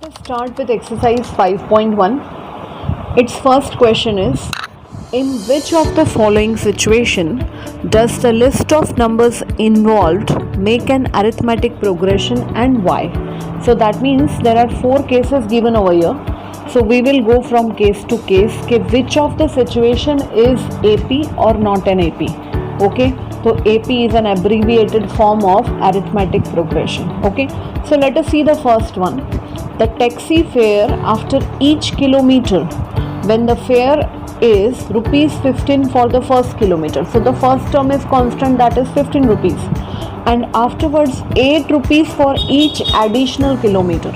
us start with exercise 5.1. Its first question is, in which of the following situation does the list of numbers involved make an arithmetic progression and why? So that means there are 4 cases given over here. So we will go from case to case कि which of the situation is AP or not an AP. Okay, so AP is an abbreviated form of arithmetic progression. Okay, so let us see the first one. The taxi fare after each kilometer, when the fare is rupees 15 for the first kilometer. So the first term is constant, that is 15 rupees, and afterwards 8 rupees for each additional kilometer.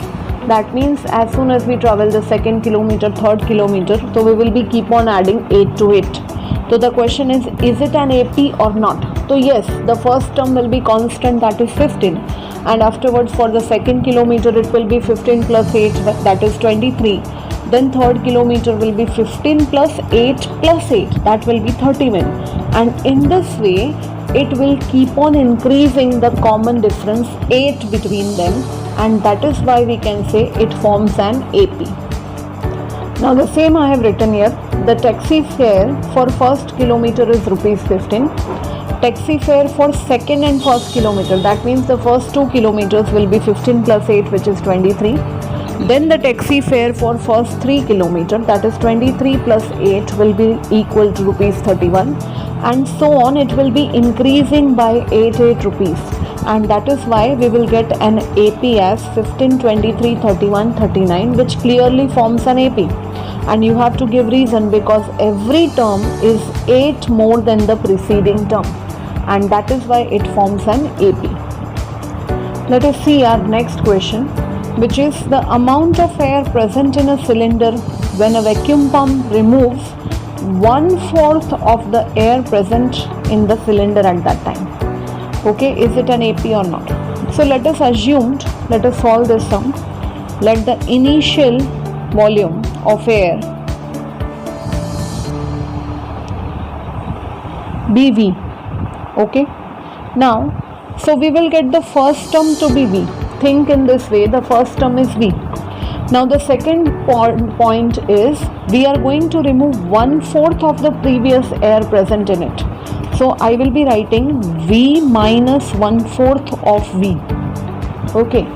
That means as soon as we travel the second kilometer, third kilometer, so we will be keep on adding 8 to it. So the question is it an AP or not? So yes, the first term will be constant, that is 15, and afterwards for the second kilometer it will be 15 plus 8, that is 23. Then third kilometer will be 15 plus 8 plus 8, that will be 31, and in this way it will keep on increasing the common difference 8 between them, and that is why we can say it forms an AP. Now the same I have written here. The taxi fare for first kilometer is rupees 15. Taxi fare for second and first kilometer, that means the first 2 kilometers will be 15 plus 8, which is 23. Then the taxi fare for first 3 kilometer, that is 23 plus 8 will be equal to rupees 31, and so on. It will be increasing by 8 rupees, and that is why we will get an AP as 15, 23, 31, 39, which clearly forms an AP. And you have to give reason, because every term is 8 more than the preceding term, and that is why it forms an AP. Let us see our next question, which is the amount of air present in a cylinder when a vacuum pump removes 1/4 of the air present in the cylinder at that time. Okay, is it an AP or not? So let us assume, let us solve this sum. Let the initial volume of air be V. Okay, now so we will get the first term to be V. Think in this way, the first term is V. Now the second point is we are going to remove 1/4 of the previous air present in it. So I will be writing V minus 1/4 of V. Okay,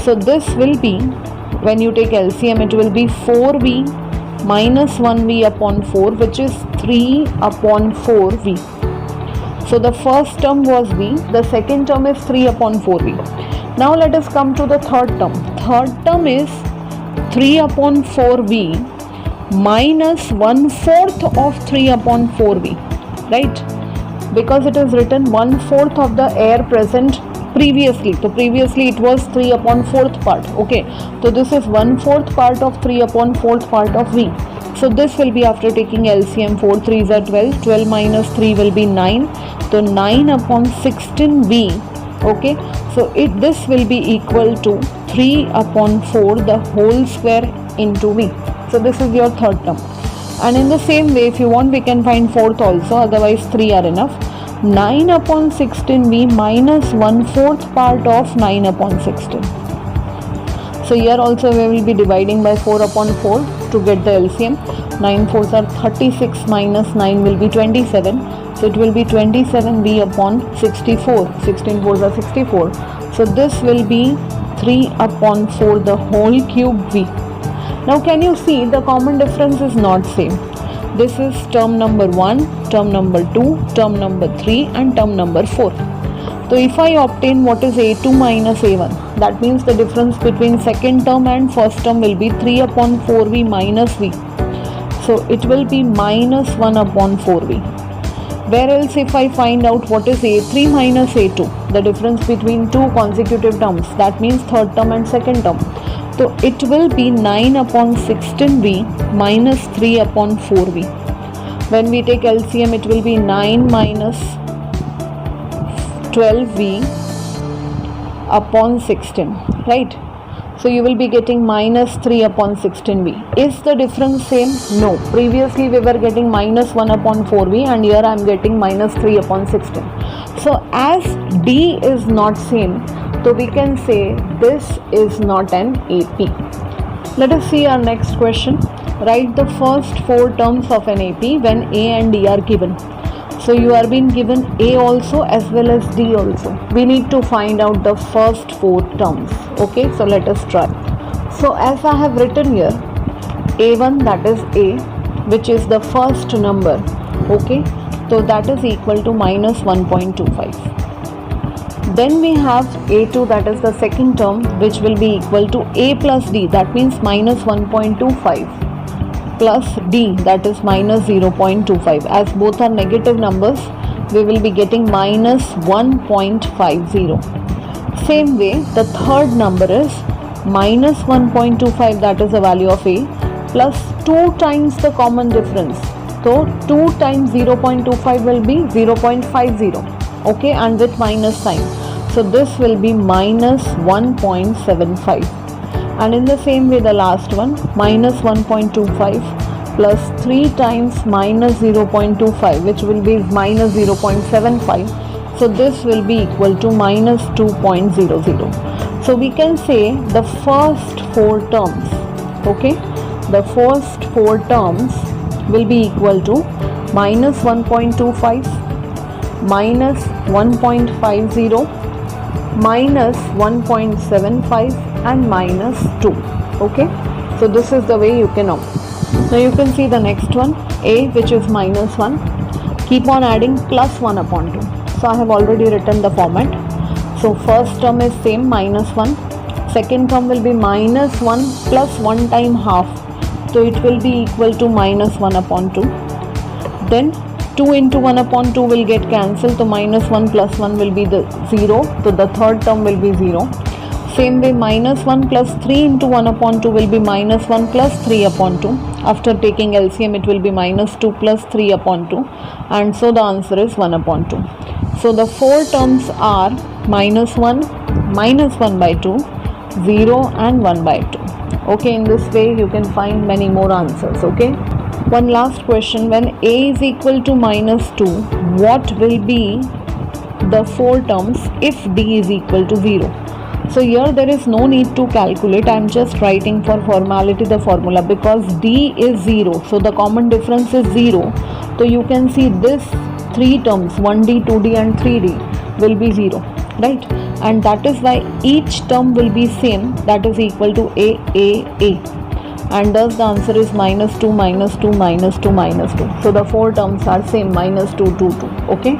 so this will be, when you take LCM, it will be 4V minus 1V upon 4, which is 3 upon 4V. So the first term was V, the second term is 3 upon 4V. Now let us come to the third term. Third term is 3 upon 4V minus 1/4 of 3 upon 4V, right? Because it is written 1/4 of the air present previously. So previously it was 3 upon 4th part. Okay, so this is 1/4 part of 3 upon 4th part of V. So this will be, after taking LCM, 4 3s are 12, 12 minus 3 will be 9, so 9 upon 16V. Okay, so this will be equal to 3 upon 4 the whole square into V. So this is your third term, and in the same way, if you want, we can find fourth also, otherwise 3 are enough. 9 upon 16V minus 1/4 part of 9 upon 16. So here also we will be dividing by 4 upon 4 to get the LCM. 9 4s are 36 minus 9 will be 27. So it will be 27V upon 64. 16 4s are 64. So this will be 3 upon 4 the whole cube V. Now can you see the common difference is not same. This is term number 1, term number 2, term number 3, and term number 4. So if I obtain what is A2 minus A1, that means the difference between second term and first term will be 3 upon 4V minus V. So it will be minus 1 upon 4V. Where else if I find out what is A3 minus A2, the difference between two consecutive terms, that means third term and second term. So it will be 9 upon 16V minus 3 upon 4V. When we take LCM, it will be 9 minus 12V upon 16, right? So you will be getting minus 3 upon 16V. Is the difference same? No. Previously we were getting minus 1 upon 4V, and here I am getting minus 3 upon 16. So as D is not same, so we can say this is not an AP. Let us see our next question. Write the first four terms of an AP when A and D are given. So you are being given A also as well as D also. We need to find out the first four terms. Okay, so let us try. So as I have written here, A1, that is A, which is the first number. Okay, so that is equal to minus 1.25. Then we have A2, that is the second term, which will be equal to A plus D, that means minus 1.25, plus D, that is minus 0.25. As both are negative numbers, we will be getting minus 1.50. Same way, the third number is minus 1.25, that is the value of A, plus 2 times the common difference. So 2 times 0.25 will be 0.50. Okay, and with minus sign. So this will be minus 1.75. And in the same way, the last one, minus 1.25 plus 3 times minus 0.25, which will be minus 0.75. So this will be equal to minus 2.00. So we can say the first four terms, okay, the first four terms will be equal to minus 1.25, minus 1.50, minus 1.75 and minus 2. Okay, so this is the way you can know. Now you can see the next one, A, which is minus 1. Keep on adding plus 1 upon 2. So I have already written the format. So first term is same, minus 1. Second term will be minus 1 plus 1 time half. So it will be equal to minus 1 upon 2. Then 2 into 1 upon 2 will get cancelled. So minus 1 plus 1 will be the 0. So the third term will be 0. Same way, minus 1 plus 3 into 1 upon 2 will be minus 1 plus 3 upon 2. After taking LCM, it will be minus 2 plus 3 upon 2. And so the answer is 1 upon 2. So the four terms are minus 1 by 2, 0 and 1 by 2. Okay, in this way you can find many more answers. Okay. One last question. When A is equal to minus 2, what will be the four terms if D is equal to 0? So here there is no need to calculate. I am just writing for formality the formula, because D is 0. So the common difference is 0. So you can see this three terms, 1D, 2D and 3D will be 0. Right? And that is why each term will be same, that is equal to A. And thus the answer is minus 2, minus 2, minus 2, minus 2. So the four terms are same, minus 2, 2, 2. Okay.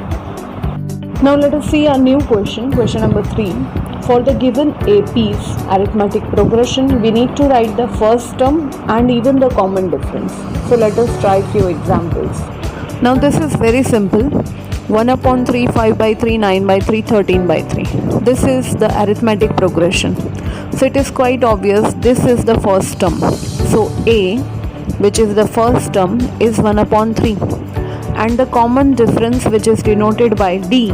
Now let us see a new question, question number 3. For the given AP's arithmetic progression, we need to write the first term and even the common difference. So let us try few examples. Now this is very simple. 1 upon 3, 5 by 3, 9 by 3, 13 by 3. This is the arithmetic progression. So it is quite obvious, this is the first term. So A, which is the first term, is 1 upon 3. And the common difference, which is denoted by D,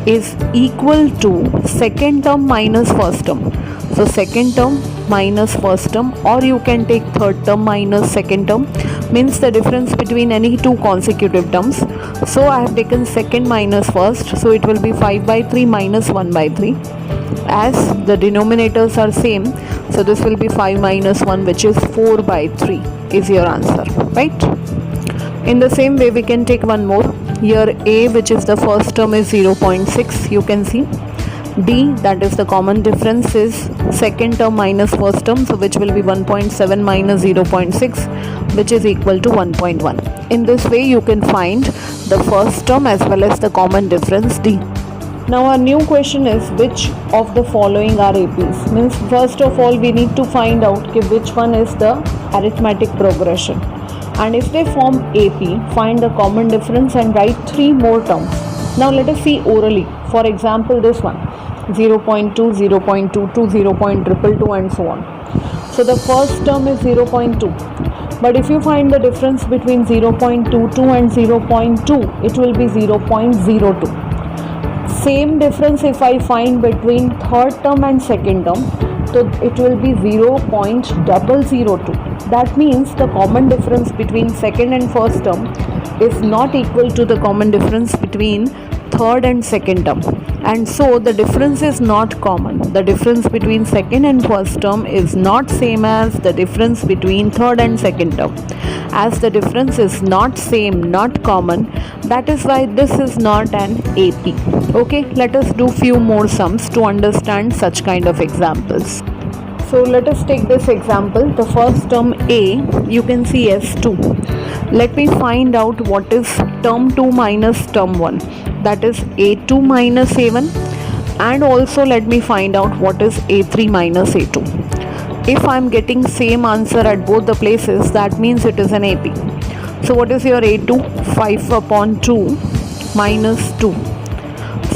is equal to second term minus first term. So second term minus first term, or you can take third term minus second term, means the difference between any two consecutive terms. So I have taken second minus first, so it will be 5 by 3 minus 1 by 3. As the denominators are same, so this will be 5 minus 1, which is 4 by 3 is your answer, right? In the same way, we can take one more. Here A, which is the first term, is 0.6, you can see. D, that is the common difference, is second term minus first term, so which will be 1.7 minus 0.6, which is equal to 1.1. In this way you can find the first term as well as the common difference D. Now our new question is, which of the following are APs? Means first of all we need to find out which one is the arithmetic progression, and if they form AP, find the common difference and write 3 more terms. Now let us see orally. For example, this one, 0.2, 0.22, 0.222 and so on. So the first term is 0.2. But if you find the difference between 0.22 and 0.2, it will be 0.02. Same difference if I find between third term and second term, so it will be 0.002. That means the common difference between second and first term is not equal to the common difference between third and second term, and so the difference is not common. The difference between second and first term is not same as the difference between third and second term. As the difference is not same, not common, that is why this is not an AP. Okay, let us do few more sums to understand such kind of examples. So let us take this example. The first term A, you can see as 2. Let me find out what is term 2 minus term 1. That is A2 minus A1. And also let me find out what is A3 minus A2. If I am getting same answer at both the places, that means it is an AP. So what is your A2? 5 upon 2 minus 2.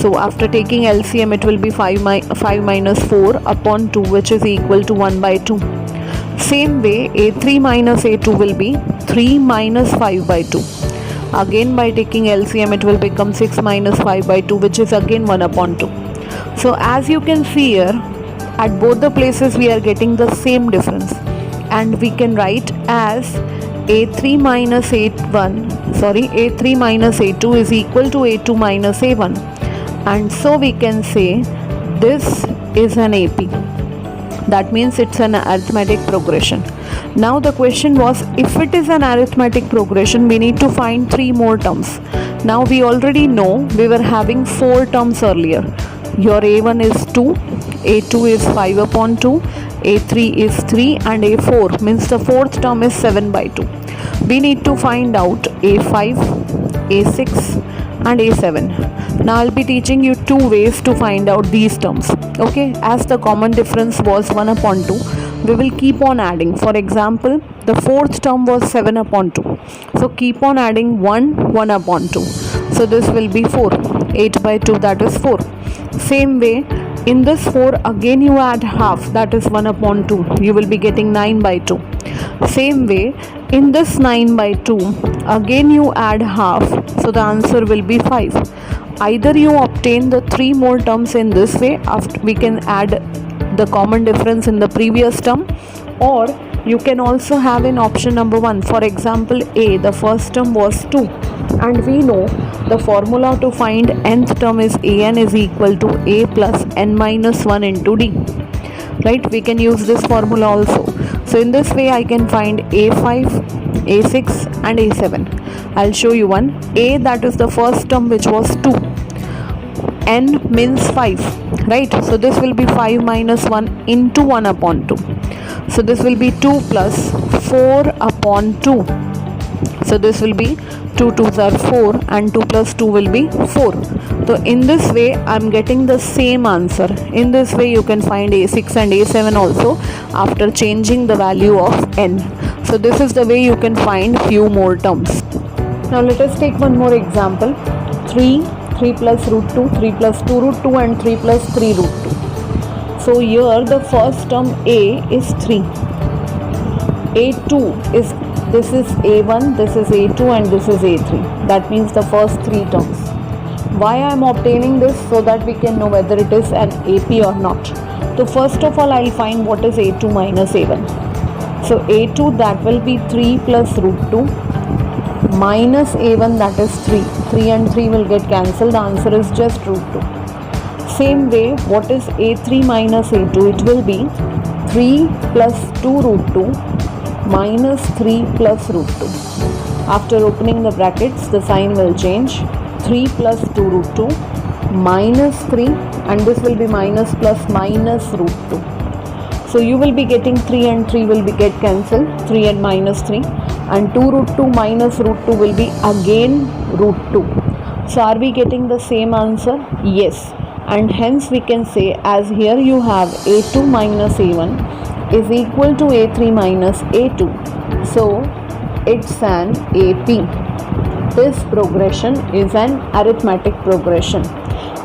So after taking LCM, it will be 5 minus 4 upon 2, which is equal to 1 by 2. Same way, A3 minus A2 will be 3 minus 5 by 2. Again, by taking LCM, it will become 6 minus 5 by 2, which is again 1 upon 2. So as you can see here, at both the places we are getting the same difference, and we can write as A3 minus A3 minus A2 is equal to A2 minus A1. And so we can say this is an AP. That means it's an arithmetic progression. Now the question was, if it is an arithmetic progression, we need to find 3 more terms. Now we already know we were having 4 terms earlier. Your A1 is 2, A2 is 5 upon 2, A3 is 3, and A4 means the fourth term is 7 by 2. We need to find out A5, A6 and A7. Now I'll be teaching you 2 ways to find out these terms. Okay, as the common difference was 1 upon 2, we will keep on adding. For example, the fourth term was 7 upon 2. So keep on adding 1 upon 2. So this will be 4. 8 by 2, that is 4. Same way, in this 4 again you add half, that is 1 upon 2. You will be getting 9 by 2. Same way, in this 9 by 2 again you add half, so the answer will be 5. Either you obtain the 3 more terms in this way, after we can add the common difference in the previous term, or you can also have in option number 1. For example, A, the first term was 2, and we know the formula to find nth term is An is equal to A plus n minus 1 into D. Right, we can use this formula also. So in this way I can find A5, A6 and A7. I'll show you one. A, that is the first term, which was 2. N means 5, right? So this will be 5 minus 1 into 1 upon 2. So this will be 2 plus 4 upon 2. So this will be 2 2s are 4 and 2 plus 2 will be 4. So in this way I'm getting the same answer. In this way you can find A6 and A7 also after changing the value of n. So this is the way you can find few more terms. Now let us take one more example. 3 plus root 2, 3 plus 2 root 2 and 3 plus 3 root 2. So here the first term A is 3. A2 is, this is A1, this is A2 and this is A3. That means the first 3 terms. Why I am obtaining this? So that we can know whether it is an AP or not. So first of all I will find what is A2 minus A1. So A2, that will be 3 plus root 2 minus A1, that is 3. 3 and 3 will get cancelled. The answer is just root 2. Same way, what is A3 minus A2? It will be 3 plus 2 root 2 minus 3 plus root 2. After opening the brackets, the sign will change. 3 plus 2 root 2 minus 3, and this will be minus plus minus root 2. So you will be getting 3 and 3 will be get cancelled, 3 and minus 3, and 2 root 2 minus root 2 will be again root 2. So are we getting the same answer? Yes. And hence we can say, as here you have A2 minus A1 is equal to A3 minus A2. So it's an AP. This progression is an arithmetic progression.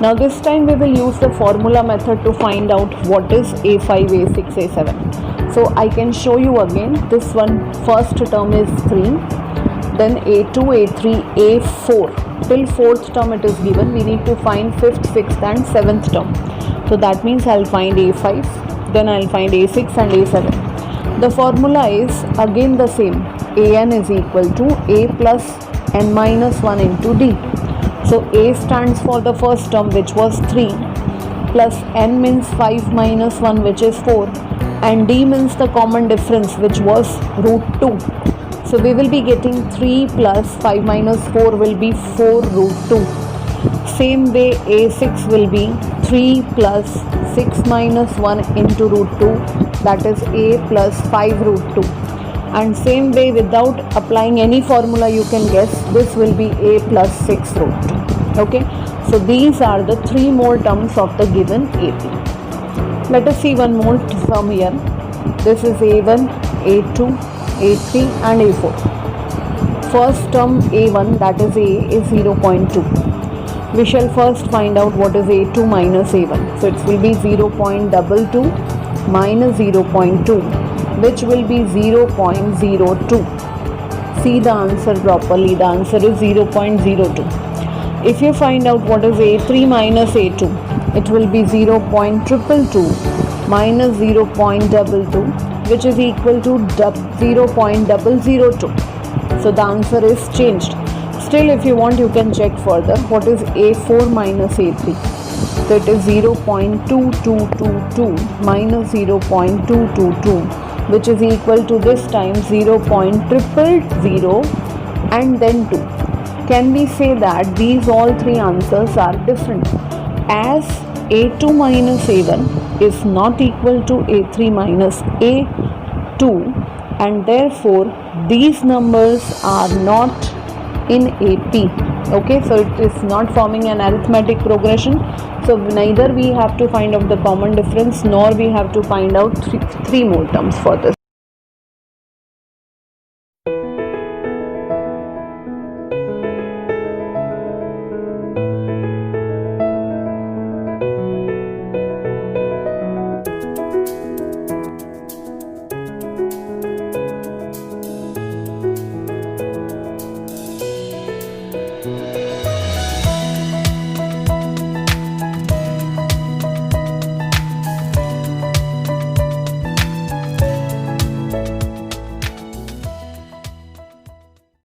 Now this time we will use the formula method to find out what is A5, A6, A7. So I can show you again. This one, first term is 3, then A2, A3, A4. Till 4th term it is given. We need to find 5th, 6th and 7th term. So that means I'll find A5, then I'll find A6 and A7. The formula is again the same. An is equal to A plus n minus 1 into D. So A stands for the first term, which was 3, plus n means 5 minus 1, which is 4, and D means the common difference, which was root 2. So we will be getting 3 plus 5 minus 4 will be 4 root 2. Same way A6 will be 3 plus 6 minus 1 into root 2, that is A plus 5 root 2. And same way, without applying any formula, you can guess this will be A plus 6 root 2. Okay, so these are the 3 more terms of the given AP. Let us see one more term here. This is A1, A2, A3 and A4. First term A1, that is A, is 0.2. We shall first find out what is A2 minus A1. So it will be 0.22 minus 0.2, which will be 0.02. See the answer properly. The answer is 0.02. If you find out what is A3 minus A2, it will be 0.222 minus 0.22, which is equal to 0.002. So the answer is changed. Still, if you want, you can check further. What is A4 minus A3? So it is 0.2222 minus 0.222, which is equal to this time 0.000 and then 2. Can we say that these all 3 answers are different? As A2 minus A1 is not equal to A3 minus A2, and therefore these numbers are not in AP. Okay, so it is not forming an arithmetic progression. So neither we have to find out the common difference, nor we have to find out three more terms for this.